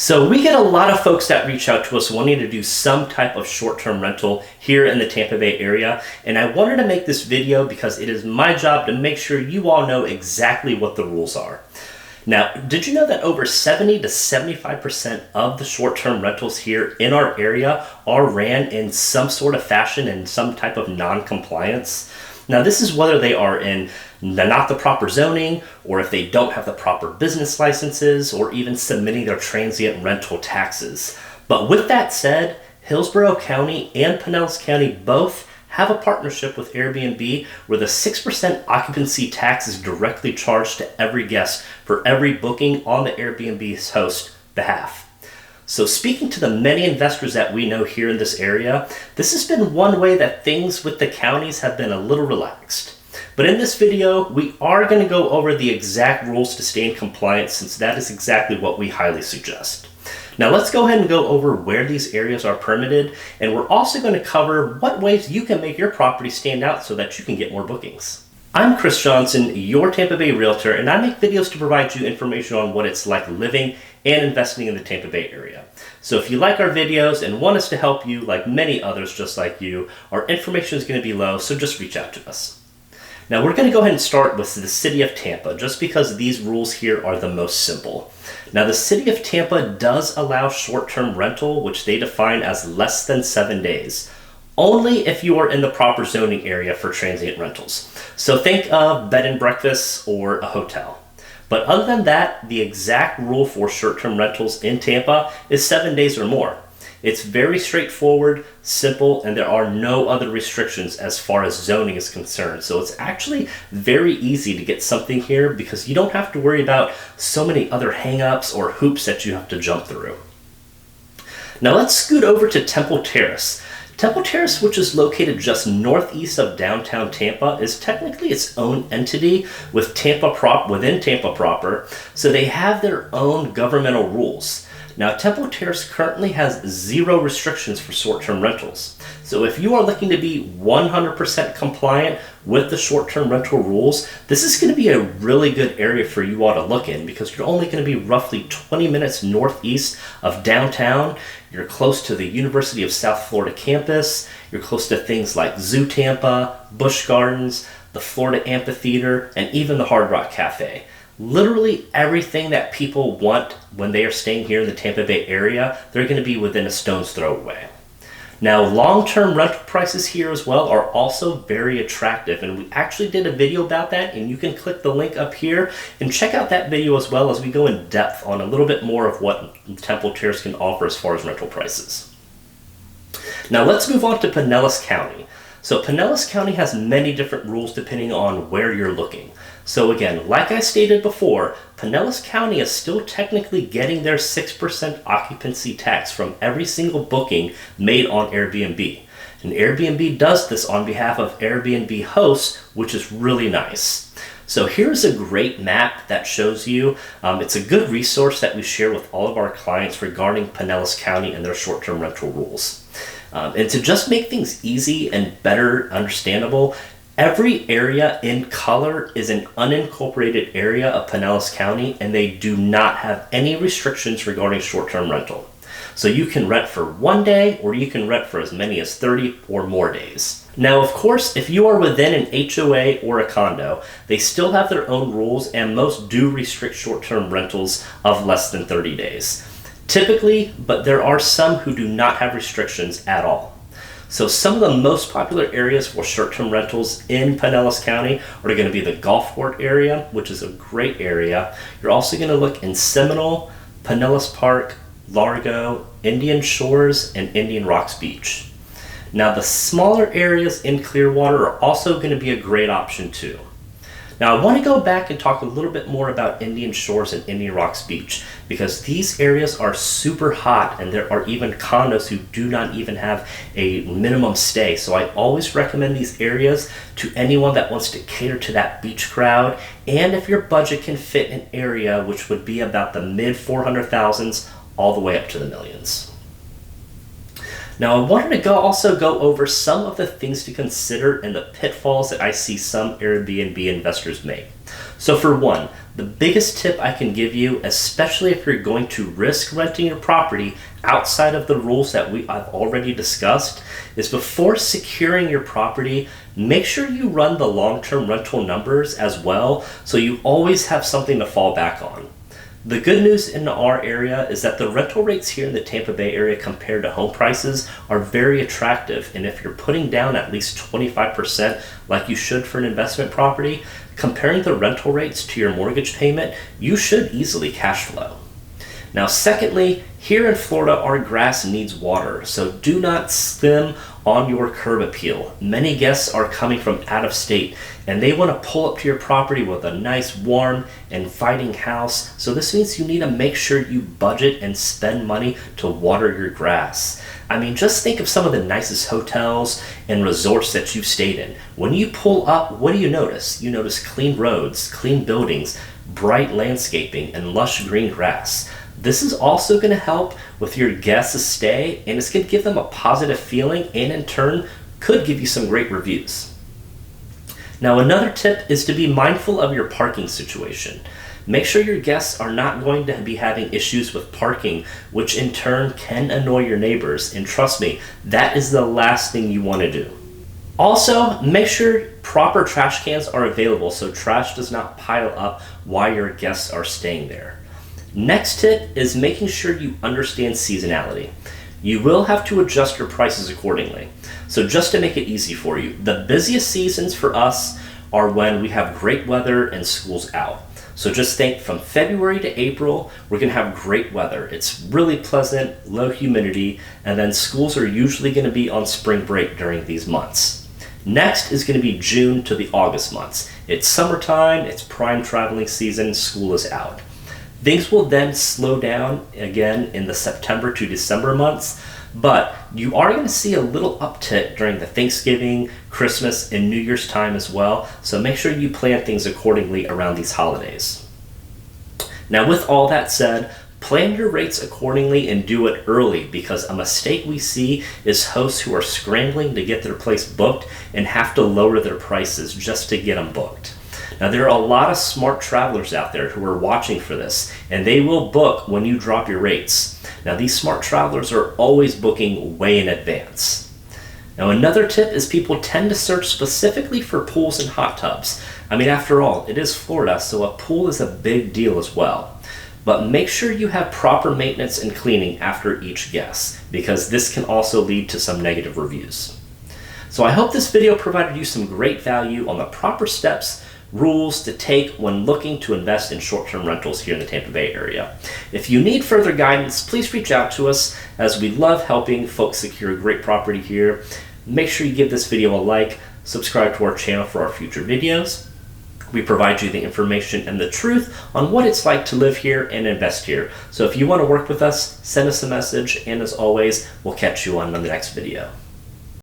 So we get a lot of folks that reach out to us wanting to do some type of short-term rental here in the Tampa Bay area. And I wanted to make this video because it is my job to make sure you all know exactly what the rules are. Now, did you know that over 70 to 75% of the short-term rentals here in our area are ran in some sort of fashion and some type of non-compliance? Now, this is whether they are in not the proper zoning, or if they don't have the proper business licenses, or even submitting their transient rental taxes. But with that said, Hillsborough County and Pinellas County both have a partnership with Airbnb where the 6% occupancy tax is directly charged to every guest for every booking on the Airbnb's host behalf. So speaking to the many investors that we know here in this area, this has been one way that things with the counties have been a little relaxed. But in this video, we are going to go over the exact rules to stay in compliance, since that is exactly what we highly suggest. Now let's go ahead and go over where these areas are permitted, and we're also going to cover what ways you can make your property stand out so that you can get more bookings. I'm Chris Johnson, your Tampa Bay realtor, and I make videos to provide you information on what it's like living and investing in the Tampa Bay area. So if you like our videos and want us to help you, like many others just like you, our information is going to be low, so just reach out to us. Now we're going to go ahead and start with the city of Tampa, just because these rules here are the most simple. Now the city of Tampa does allow short-term rental, which they define as less than 7 days, only if you are in the proper zoning area for transient rentals. So think of bed and breakfast or a hotel. But other than that, the exact rule for short-term rentals in Tampa is 7 days or more. It's very straightforward, simple, and there are no other restrictions as far as zoning is concerned. So it's actually very easy to get something here because you don't have to worry about so many other hang-ups or hoops that you have to jump through. Now let's scoot over to Temple Terrace. Temple Terrace, which is located just northeast of downtown Tampa, is technically its own entity within Tampa proper, so they have their own governmental rules. Now, Temple Terrace currently has 0 restrictions for short-term rentals. So if you are looking to be 100% compliant with the short-term rental rules, this is going to be a really good area for you all to look in, because you're only going to be roughly 20 minutes northeast of downtown. You're close to the University of South Florida campus. You're close to things like Zoo Tampa, Busch Gardens, the Florida Amphitheater, and even the Hard Rock Cafe. Literally everything that people want when they are staying here in the Tampa Bay area, they're going to be within a stone's throw away. Now, long-term rental prices here as well are also very attractive, and we actually did a video about that, and you can click the link up here and check out that video as well, as we go in depth on a little bit more of what Temple Terrace can offer as far as rental prices. Now let's move on to Pinellas County. So Pinellas County has many different rules depending on where you're looking. So again, like I stated before, Pinellas County is still technically getting their 6% occupancy tax from every single booking made on Airbnb. And Airbnb does this on behalf of Airbnb hosts, which is really nice. So here's a great map that shows you, it's a good resource that we share with all of our clients regarding Pinellas County and their short-term rental rules. And to just make things easy and better understandable, every area in color is an unincorporated area of Pinellas County, and they do not have any restrictions regarding short-term rental. So you can rent for 1 day, or you can rent for as many as 30 or more days. Now, of course, if you are within an HOA or a condo, they still have their own rules, and most do restrict short-term rentals of less than 30 days. Typically, but there are some who do not have restrictions at all. So some of the most popular areas for short-term rentals in Pinellas County are going to be the Golf Court area, which is a great area. You're also going to look in Seminole, Pinellas Park, Largo, Indian Shores, and Indian Rocks Beach. Now the smaller areas in Clearwater are also going to be a great option too. Now I want to go back and talk a little bit more about Indian Shores and Indian Rocks Beach, because these areas are super hot, and there are even condos who do not even have a minimum stay. So I always recommend these areas to anyone that wants to cater to that beach crowd, and if your budget can fit an area which would be about the mid 400,000s all the way up to the millions. Now I wanted to also go over some of the things to consider and the pitfalls that I see some Airbnb investors make. So for one, The biggest tip I can give you, especially if you're going to risk renting your property outside of the rules that I've already discussed, is before securing your property, make sure you run the long-term rental numbers as well so you always have something to fall back on. The good news in our area is that the rental rates here in the Tampa Bay area compared to home prices are very attractive, and if you're putting down at least 25% like you should for an investment property, comparing the rental rates to your mortgage payment, you should easily cash flow. Now secondly, here in Florida our grass needs water, so do not skim on your curb appeal. Many guests are coming from out of state and they want to pull up to your property with a nice warm inviting house, so this means you need to make sure you budget and spend money to water your grass. I mean, just think of some of the nicest hotels and resorts that you've stayed in. When you pull up, what do you notice? You notice clean roads, clean buildings, bright landscaping, and lush green grass. This is also going to help with your guests' stay, and it's going to give them a positive feeling, and in turn could give you some great reviews. Now another tip is to be mindful of your parking situation. Make sure your guests are not going to be having issues with parking, which in turn can annoy your neighbors, and trust me, that is the last thing you want to do. Also, make sure proper trash cans are available so trash does not pile up while your guests are staying there. Next tip is making sure you understand seasonality. You will have to adjust your prices accordingly. So just to make it easy for you, the busiest seasons for us are when we have great weather and school's out. So just think from February to April, we're going to have great weather. It's really pleasant, low humidity, and then schools are usually going to be on spring break during these months. Next is going to be June to the August months. It's summertime, it's prime traveling season, school is out. Things will then slow down again in the September to December months, but you are going to see a little uptick during the Thanksgiving, Christmas, and New Year's time as well, so make sure you plan things accordingly around these holidays. Now with all that said, plan your rates accordingly and do it early, because a mistake we see is hosts who are scrambling to get their place booked and have to lower their prices just to get them booked. Now there are a lot of smart travelers out there who are watching for this, and they will book when you drop your rates. Now these smart travelers are always booking way in advance. Now another tip is people tend to search specifically for pools and hot tubs. I mean, after all, it is Florida, so a pool is a big deal as well. But make sure you have proper maintenance and cleaning after each guest, because this can also lead to some negative reviews. So I hope this video provided you some great value on the proper steps, rules to take when looking to invest in short-term rentals here in the Tampa Bay area. If you need further guidance, please reach out to us, as we love helping folks secure a great property here. Make sure you give this video a like, subscribe to our channel for our future videos. We provide you the information and the truth on what it's like to live here and invest here. So if you want to work with us, send us a message, and as always, we'll catch you on the next video.